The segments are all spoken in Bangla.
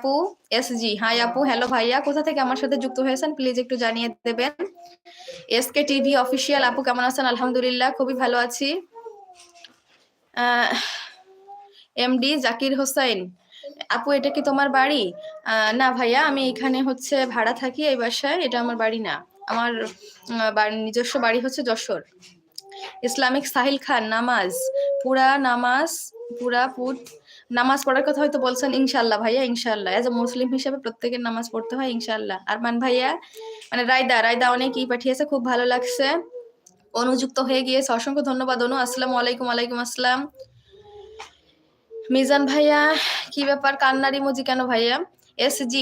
আপু, SG, হাই আপু, হ্যালো ভাইয়া, কোথা থেকে আমার সাথে যুক্ত হয়েছেন প্লিজ একটু জানিয়ে দেবেন। SK TV অফিসিয়াল আপু কেমন আছেন? আলহামদুলিল্লাহ খুবই ভালো আছি। MD জাকির হোসাইন আপু, এটা কি তোমার বাড়ি? না ভাইয়া, আমি এখানে হচ্ছে ভাড়া থাকি এই বাসায়, এটা আমার বাড়ি না। আমার নিজস্ব বাড়ি হচ্ছে যশোর। ইসলামিক সাহিল খান, নামাজ নামাজ পড়ার কথা হয়তো বলছেন। ইনশাল্লাহ ভাইয়া, ইনশাল্লাহ এজ এ মুসলিম হিসেবে প্রত্যেকের নামাজ পড়তে হয় ইনশাল্লাহ। আরমান ভাইয়া, মানে রায়দা অনেক পাঠিয়েছে, খুব ভালো লাগছে। অনুযুক্ত হয়ে গিয়েছে, অসংখ্য ধন্যবাদ অনু। আসসালামু আলাইকুম। ওয়ালাইকুম আসসালাম। মিজান ভাইয়া, কি ব্যাপার কান্নার ইমোজি কেন ভাইয়া? SG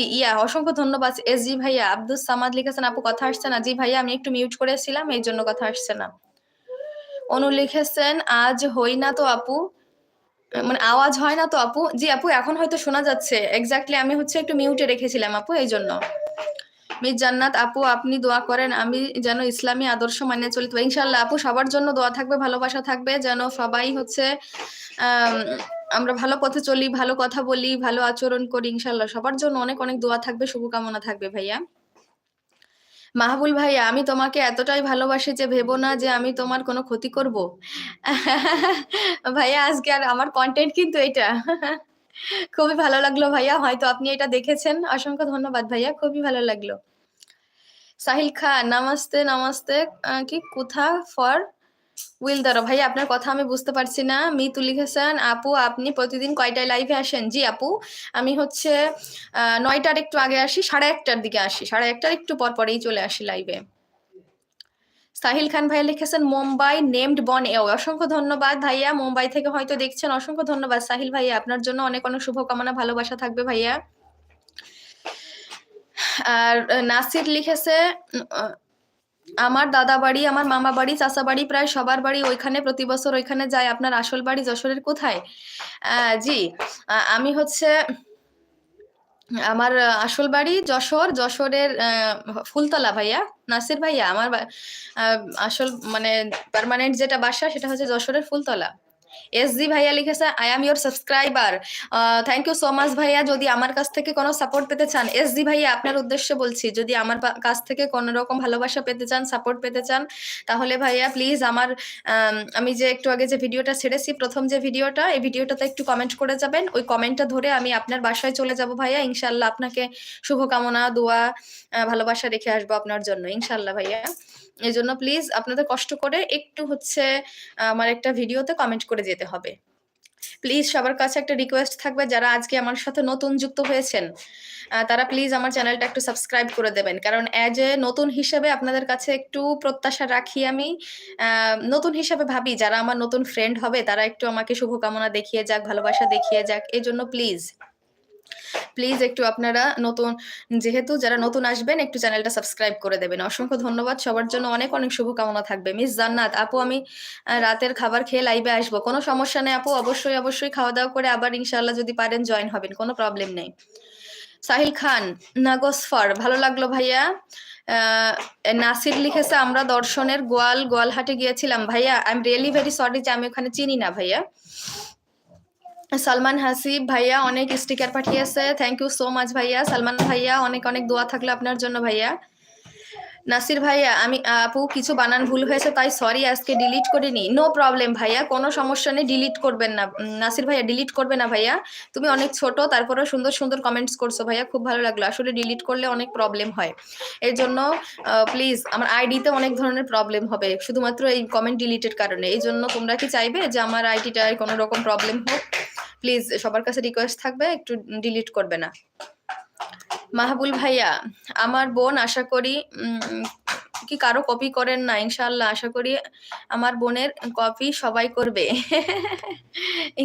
অসংখ্য ধন্যবাদ। SG ভাইয়া, আব্দুস সামাদ লিখেছেন আপু কথা আসছে না। জি ভাইয়া, আমি একটু মিউট করেছিলাম এই জন্য কথা আসছে না। অনু লিখেছেন আজ হই না তো আপু, মানে আওয়াজ হয় না তো আপু? জি আপু, এখন হয়তো শোনা যাচ্ছে। এক্স্যাক্টলি আমি হচ্ছে একটু মিউটে রেখেছিলাম আপু, এই জন্য। মিস জান্নাত আপু, আপনি দোয়া করেন আমি যেন ইসলামী আদর্শ মানিয়ে চলিত পারি। ইনশাল্লাহ আপু, সবার জন্য দোয়া থাকবে, ভালোবাসা থাকবে, যেন সবাই হচ্ছে আমরা ভালো পথে চলি, ভালো কথা বলি, ভালো আচরণ করি। ইনশাল্লাহ সবার জন্য অনেক অনেক দোয়া থাকবে, শুভকামনা থাকবে ভাইয়া। মাহবুল ভাইয়া, আমি তোমাকে এতটাই ভালোবাসি যে ভেবো না যে আমি তোমার কোনো ক্ষতি করব। ভাইয়া, আজকে আর আমার কন্টেন্ট কিন্তু এটা। খুবই ভালো লাগলো ভাইয়া, হয়তো আপনি এটা দেখেছেন। অসংখ্য ধন্যবাদ ভাইয়া, খুবই ভালো লাগলো। সাহিল খান, নামাস্তে নামাস্তে, কি কোথা ফর উইল দ্বারা ভাইয়া, আপনার কথা আমি বুঝতে পারছি না। মিতু লিখেছেন আপু, আপনি প্রতিদিন কয়টায় লাইভে আসেন? জি আপু, আমি হচ্ছে 9টার একটু আগে আসি, 1:30টার দিকে আসি, 1:30টার একটু পর পরেই চলে আসি লাইভে। সাহিল খান ভাইয়া লিখেছেন মুম্বাই নেমড বন এও, অসংখ্য ধন্যবাদ ভাইয়া, মুম্বাই থেকে হয়তো দেখছেন। অসংখ্য ধন্যবাদ সাহিল ভাইয়া, আপনার জন্য অনেক অনেক শুভকামনা, ভালোবাসা থাকবে ভাইয়া। আর নাসির লিখেছে আমার দাদা বাড়ি, আমার মামা বাড়ি, চাচা বাড়ি, প্রায় সবার বাড়ি ওইখানে, প্রতি বছর ওইখানে যায়। আপনার আসল বাড়ি যশোরের কোথায়? জি, আমি হচ্ছে আমার আসল বাড়ি যশোরের ফুলতলা ভাইয়া। নাসির ভাইয়া, আমার আসল মানে পার্মানেন্ট যেটা বাসা সেটা হচ্ছে যশোরের ফুলতলা। SG ভাইয়া লিখেছে I am your subscriber. Thank you so much ভাইয়া। যদি আমার কাছ থেকে কোনো সাপোর্ট পেতে চান, SG ভাইয়া আপনার উদ্দেশ্যে বলছি, যদি আমার কাছ থেকে কোনো রকম ভালোবাসা পেতে চান, সাপোর্ট পেতে চান, তাহলে ভাইয়া প্লিজ আমার আমি যে একটু আগে যে ভিডিওটা ছেড়েছি, প্রথম যে ভিডিওটা, এই ভিডিওটাতে একটু কমেন্ট করে যাবেন। ওই কমেন্টটা ধরে আমি আপনার বাসায় চলে যাব ভাইয়া। ইনশাল্লাহ আপনাকে শুভকামনা, দোয়া, ভালোবাসা রেখে আসবো আপনার জন্য ইনশাল্লাহ ভাইয়া। এই জন্য প্লিজ আপনাদের কষ্ট করে একটু হচ্ছে আমার একটা ভিডিওতে কমেন্ট করে যেতে হবে। প্লিজ সবার কাছে একটা রিকোয়েস্ট থাকবে, যারা আজকে আমার সাথে নতুন যুক্ত হয়েছেন তারা প্লিজ আমার চ্যানেলটা একটু সাবস্ক্রাইব করে দেবেন। কারণ অ্যাজ এ নতুন হিসেবে আপনাদের কাছে একটু প্রত্যাশা রাখি আমি। নতুন হিসেবে ভাবি যারা আমার নতুন ফ্রেন্ড হবে তারা একটু আমাকে শুভকামনা দেখিয়ে যাক, ভালোবাসা দেখিয়ে যাক। এই জন্য প্লিজ একটু আপনারা নতুন, যেহেতু যারা নতুন আসবেন, একটু চ্যানেলটা সাবস্ক্রাইব করে দেবেন। অসংখ্য ধন্যবাদ, সবার জন্য অনেক অনেক শুভকামনা থাকবে। মিস জান্নাত আপু, আমি রাতের খাবার খেয়ে লাইভে আসবো, কোনো সমস্যা নেই আপু, অবশ্যই খাওয়া দাওয়া করে আবার ইনশাআল্লাহ যদি পারেন জয়েন হবেন, কোনো প্রবলেম নেই। সাহিল খান, নাগসফর, ভালো লাগলো ভাইয়া। নাসির লিখেছে আমরা দর্শনের গোয়ালহাটে গিয়েছিলাম। ভাইয়া I am really very sorry যে আমি ওখানে চিনি না ভাইয়া। সালমান হাসিব ভাইয়া অনেক স্টিকার পাঠিয়েছে, থ্যাংক ইউ সো মাচ ভাইয়া। সালমান ভাইয়া, অনেক অনেক দোয়া থাকলো আপনার জন্য ভাইয়া। নাসির ভাইয়া, আমি আপু কিছু বানান ভুল হয়েছে তাই সরি, আজকে ডিলিট করিনি। নো প্রবলেম ভাইয়া, কোনো সমস্যা নেই, ডিলিট করবেন না। নাসির ভাইয়া ডিলিট করবে না ভাইয়া, তুমি অনেক ছোট, তারপরে সুন্দর সুন্দর কমেন্টস করছো ভাইয়া, খুব ভালো লাগলো। আসলে ডিলিট করলে অনেক প্রবলেম হয়, এর জন্য প্লিজ, আমার আইডিতে অনেক ধরনের প্রবলেম হবে শুধুমাত্র এই কমেন্ট ডিলিটের কারণে। এই জন্য তোমরা কি চাইবে যে আমার আইডিটায় কোনো রকম প্রবলেম হোক? প্লিজ সবার কাছে রিকোয়েস্ট থাকবে, একটু ডিলিট করবে না। মাহবুল ভাইয়া, আমার বোন, আশা করি কি কারো কপি করেন না? ইনশাআল্লাহ আশা করি আমার বোনের কপি সবাই করবে।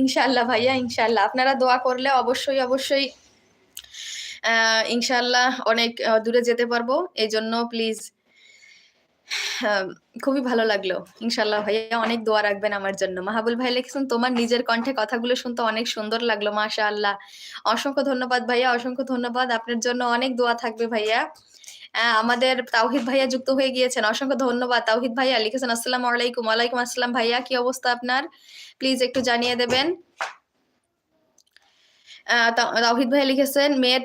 ইনশাআল্লাহ ভাইয়া, ইনশাআল্লাহ আপনারা দোয়া করলে অবশ্যই ইনশাআল্লাহ অনেক দূরে যেতে পারবো। এই জন্য প্লিজ, খুবই ভালো লাগলো। ইনশাআল্লাহ ভাইয়া অনেক দোয়া রাখবেন আমার জন্য। মাহবুল ভাই লিখেছেন তোমার নিজের কণ্ঠে কথাগুলো শুনতে অনেক সুন্দর লাগলো, মাশাআল্লাহ। অসংখ্য ধন্যবাদ ভাইয়া, অসংখ্য ধন্যবাদ। আপনার জন্য অনেক দোয়া থাকবে ভাইয়া। আমাদের তাওহিদ ভাইয়া যুক্ত হয়ে গিয়েছেন, অসংখ্য ধন্যবাদ। তাওহিদ ভাইয়া লিখেছেন আসসালামু আলাইকুম। ওয়ালাইকুম আসসালাম ভাইয়া, কি অবস্থা আপনার? প্লিজ একটু জানিয়ে দেবেন। তাওহিদ ভাইয়া লিখেছেন মেয়ের